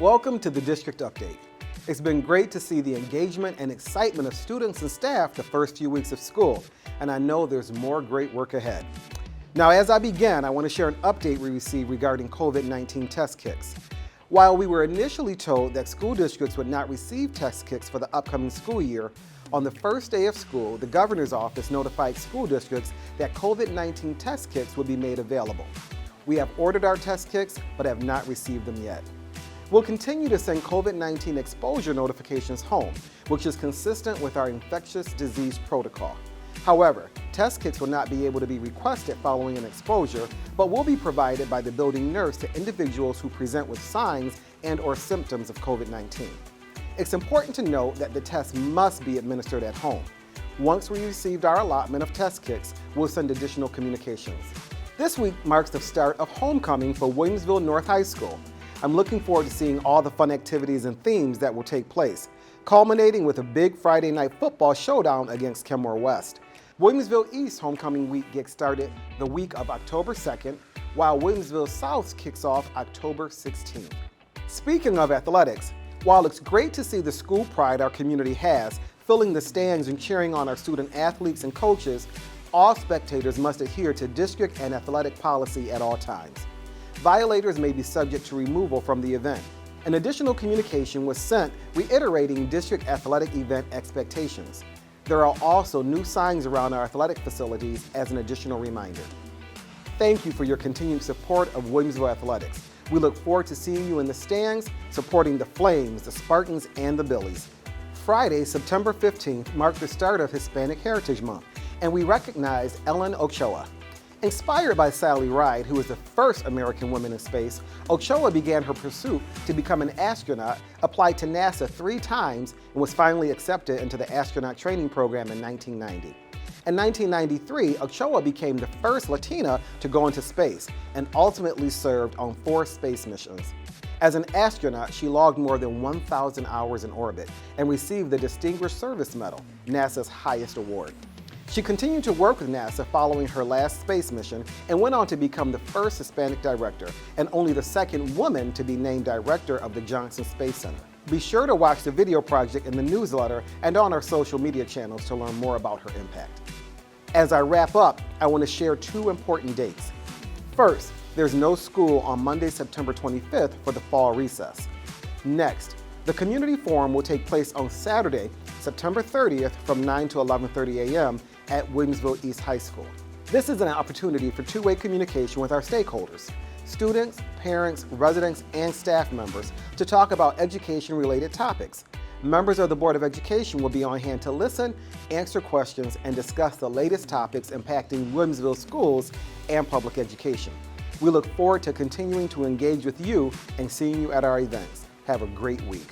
Welcome to the District Update. It's been great to see the engagement and excitement of students and staff the first few weeks of school, and I know there's more great work ahead. Now, as I begin, I want to share an update we received regarding COVID-19 test kits. While we were initially told that school districts would not receive test kits for the upcoming school year, on the first day of school, the governor's office notified school districts that COVID-19 test kits would be made available. We have ordered our test kits, but have not received them yet. We'll continue to send COVID-19 exposure notifications home, which is consistent with our infectious disease protocol. However, test kits will not be able to be requested following an exposure, but will be provided by the building nurse to individuals who present with signs and/or symptoms of COVID-19. It's important to note that the test must be administered at home. Once we received our allotment of test kits, we'll send additional communications. This week marks the start of homecoming for Williamsville North High School. I'm looking forward to seeing all the fun activities and themes that will take place, culminating with a big Friday night football showdown against Kenmore West. Williamsville East homecoming week gets started the week of October 2nd, while Williamsville South kicks off October 16th. Speaking of athletics, while it's great to see the school pride our community has, filling the stands and cheering on our student athletes and coaches, all spectators must adhere to district and athletic policy at all times. Violators may be subject to removal from the event. An additional communication was sent reiterating district athletic event expectations. There are also new signs around our athletic facilities as an additional reminder. Thank you for your continued support of Williamsville Athletics. We look forward to seeing you in the stands, supporting the Flames, the Spartans, and the Billies. Friday, September 15th, marked the start of Hispanic Heritage Month, and we recognized Ellen Ochoa. Inspired by Sally Ride, who was the first American woman in space, Ochoa began her pursuit to become an astronaut, applied to NASA 3 times, and was finally accepted into the astronaut training program in 1990. In 1993, Ochoa became the first Latina to go into space and ultimately served on 4 space missions. As an astronaut, she logged more than 1,000 hours in orbit and received the Distinguished Service Medal, NASA's highest award. She continued to work with NASA following her last space mission and went on to become the first Hispanic director and only the second woman to be named director of the Johnson Space Center. Be sure to watch the video project in the newsletter and on our social media channels to learn more about her impact. As I wrap up, I want to share 2 important dates. First, there's no school on Monday, September 25th for the fall recess. Next, the community forum will take place on Saturday, September 30th from 9 to 11:30 a.m. at Williamsville East High School. This is an opportunity for two-way communication with our stakeholders, students, parents, residents, and staff members to talk about education-related topics. Members of the Board of Education will be on hand to listen, answer questions, and discuss the latest topics impacting Williamsville schools and public education. We look forward to continuing to engage with you and seeing you at our events. Have a great week.